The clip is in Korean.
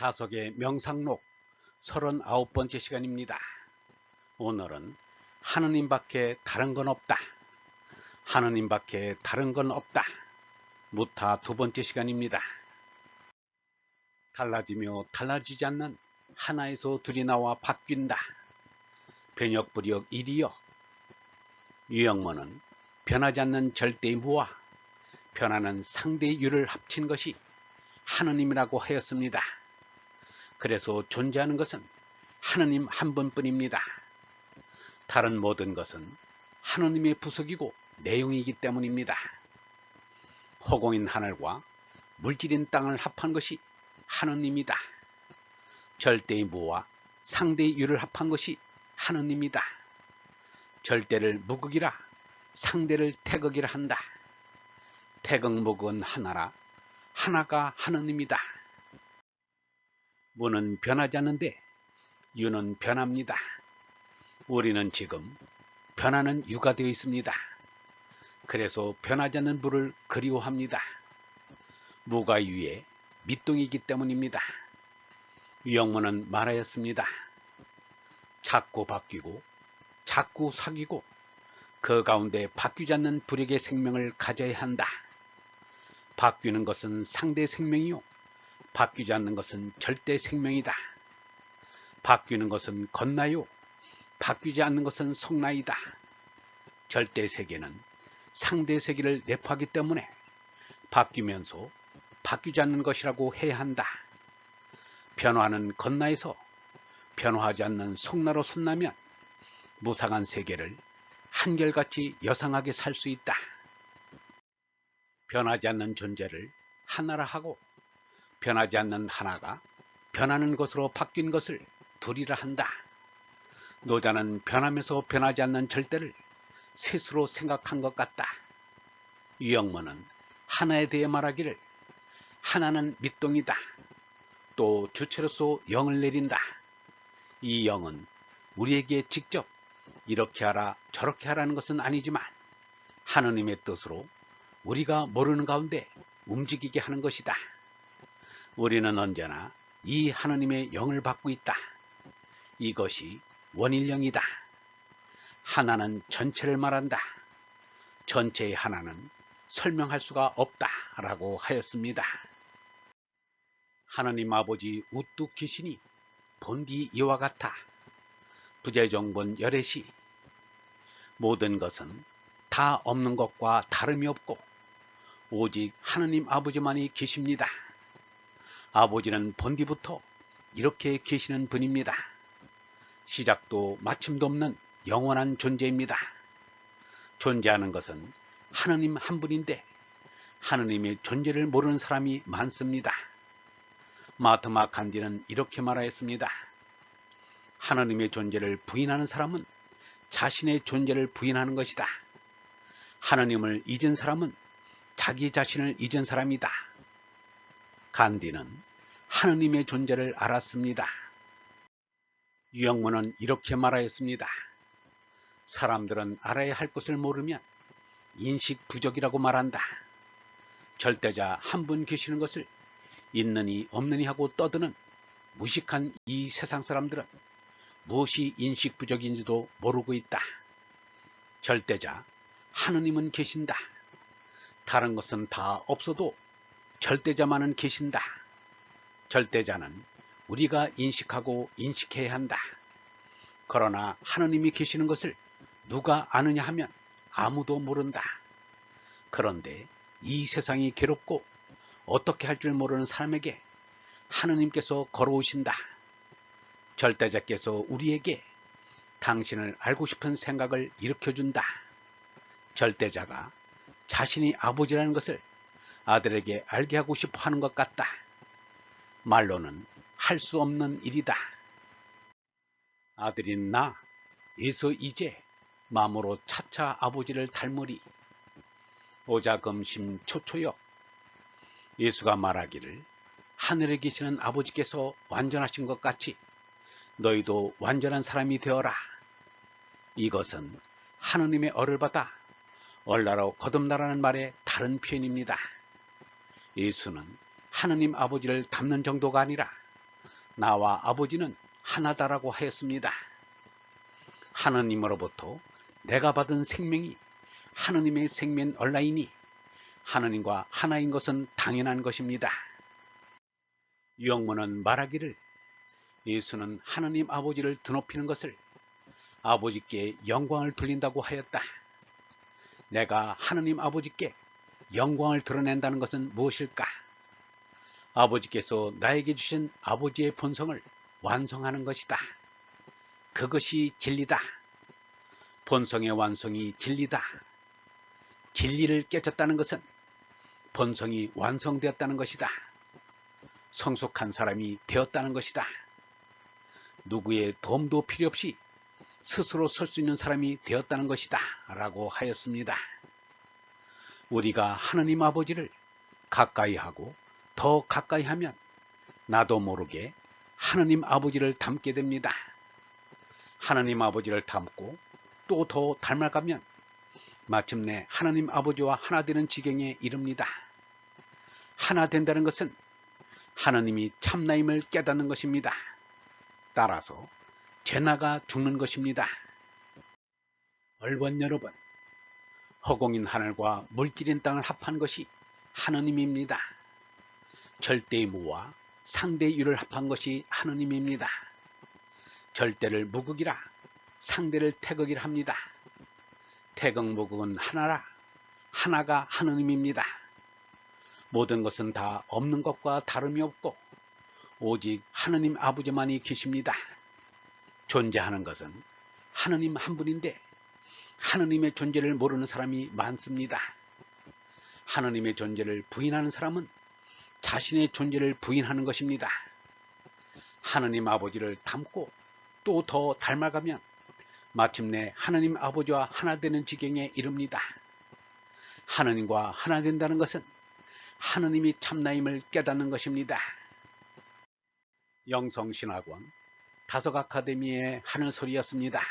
다섯의 명상록 39번째 시간입니다. 오늘은 하느님밖에 다른 건 없다. 하느님밖에 다른 건 없다. 무타 두 번째 시간입니다. 달라지며 달라지지 않는 하나에서 둘이 나와 바뀐다. 변혁불역 1이여. 유영모는 변하지 않는 절대의 무와 변하는 상대의 유를 합친 것이 하느님이라고 하였습니다. 그래서 존재하는 것은 하느님 한 분뿐입니다. 다른 모든 것은 하느님의 부속이고 내용이기 때문입니다. 허공인 하늘과 물질인 땅을 합한 것이 하느님이다. 절대의 무와 상대의 유를 합한 것이 하느님이다. 절대를 무극이라 상대를 태극이라 한다. 태극 무극은 하나라 하나가 하느님이다. 무는 변하지 않는데 유는 변합니다. 우리는 지금 변하는 유가 되어 있습니다. 그래서 변하지 않는 무를 그리워합니다. 무가 유의 밑동이기 때문입니다. 유영모는 말하였습니다. 자꾸 바뀌고 자꾸 사귀고 그 가운데 바뀌지 않는 불역의 생명을 가져야 한다. 바뀌는 것은 상대 생명이요 바뀌지 않는 것은 절대 생명이다. 바뀌는 것은 건나요 바뀌지 않는 것은 속나이다. 절대 세계는 상대 세계를 내포하기 때문에 바뀌면서 바뀌지 않는 것이라고 해야 한다. 변화하는 건나에서 변화하지 않는 속나로 손나면 무상한 세계를 한결같이 여상하게 살 수 있다. 변하지 않는 존재를 하나라 하고 변하지 않는 하나가 변하는 것으로 바뀐 것을 둘이라 한다. 노자는 변하면서 변하지 않는 절대를 셋으로 생각한 것 같다. 유영모는 하나에 대해 말하기를 하나는 밑동이다. 또 주체로서 영을 내린다. 이 영은 우리에게 직접 이렇게 하라 저렇게 하라는 것은 아니지만 하느님의 뜻으로 우리가 모르는 가운데 움직이게 하는 것이다. 우리는 언제나 이 하느님의 영을 받고 있다. 이것이 원일영이다. 하나는 전체를 말한다. 전체의 하나는 설명할 수가 없다 라고 하였습니다. 하느님 아버지 우뚝 귀신이 본디 이와 같아. 부재정본 열애시. 모든 것은 다 없는 것과 다름이 없고 오직 하느님 아버지만이 계십니다. 아버지는 본디부터 이렇게 계시는 분입니다. 시작도 마침도 없는 영원한 존재입니다. 존재하는 것은 하느님 한 분인데 하느님의 존재를 모르는 사람이 많습니다. 마하트마 간디는 이렇게 말하였습니다. 하느님의 존재를 부인하는 사람은 자신의 존재를 부인하는 것이다. 하느님을 잊은 사람은 자기 자신을 잊은 사람이다. 간디는 하느님의 존재를 알았습니다. 유영모는 이렇게 말하였습니다. 사람들은 알아야 할 것을 모르면 인식 부족이라고 말한다. 절대자 한 분 계시는 것을 있느니 없느니 하고 떠드는 무식한 이 세상 사람들은 무엇이 인식 부족인지도 모르고 있다. 절대자 하느님은 계신다. 다른 것은 다 없어도 절대자만은 계신다. 절대자는 우리가 인식하고 인식해야 한다. 그러나 하느님이 계시는 것을 누가 아느냐 하면 아무도 모른다. 그런데 이 세상이 괴롭고 어떻게 할 줄 모르는 사람에게 하느님께서 걸어오신다. 절대자께서 우리에게 당신을 알고 싶은 생각을 일으켜준다. 절대자가 자신이 아버지라는 것을 아들에게 알게 하고 싶어 하는 것 같다. 말로는 할 수 없는 일이다. 아들인 나, 예서 이제 마음으로 차차 아버지를 닮으리. 오자금심 초초역. 예수가 말하기를 하늘에 계시는 아버지께서 완전하신 것 같이 너희도 완전한 사람이 되어라. 이것은 하느님의 얼을 받아 얼나로 거듭나라는 말의 다른 표현입니다. 예수는 하느님 아버지를 닮는 정도가 아니라 나와 아버지는 하나다라고 하였습니다. 하느님으로부터 내가 받은 생명이 하느님의 생명 얼라이니 하느님과 하나인 것은 당연한 것입니다. 유영문은 말하기를 예수는 하느님 아버지를 드높이는 것을 아버지께 영광을 돌린다고 하였다. 내가 하느님 아버지께 영광을 드러낸다는 것은 무엇일까? 아버지께서 나에게 주신 아버지의 본성을 완성하는 것이다. 그것이 진리다. 본성의 완성이 진리다. 진리를 깨졌다는 것은 본성이 완성되었다는 것이다. 성숙한 사람이 되었다는 것이다. 누구의 도움도 필요 없이 스스로 설 수 있는 사람이 되었다는 것이다 라고 하였습니다. 우리가 하느님 아버지를 가까이 하고 더 가까이 하면 나도 모르게 하느님 아버지를 닮게 됩니다. 하느님 아버지를 닮고 또 더 닮아가면 마침내 하느님 아버지와 하나 되는 지경에 이릅니다. 하나 된다는 것은 하느님이 참나임을 깨닫는 것입니다. 따라서 죄나가 죽는 것입니다. 얼번 여러분, 허공인 하늘과 물질인 땅을 합한 것이 하느님입니다. 절대의 무와 상대의 유를 합한 것이 하느님입니다. 절대를 무극이라 상대를 태극이라 합니다. 태극 무극은 하나라 하나가 하느님입니다. 모든 것은 다 없는 것과 다름이 없고 오직 하느님 아버지만이 계십니다. 존재하는 것은 하느님 한 분인데 하느님의 존재를 모르는 사람이 많습니다. 하느님의 존재를 부인하는 사람은 자신의 존재를 부인하는 것입니다. 하느님 아버지를 닮고 또 더 닮아가면 마침내 하느님 아버지와 하나 되는 지경에 이릅니다. 하느님과 하나 된다는 것은 하느님이 참나임을 깨닫는 것입니다. 영성신학원 다섯 아카데미의 하늘소리였습니다.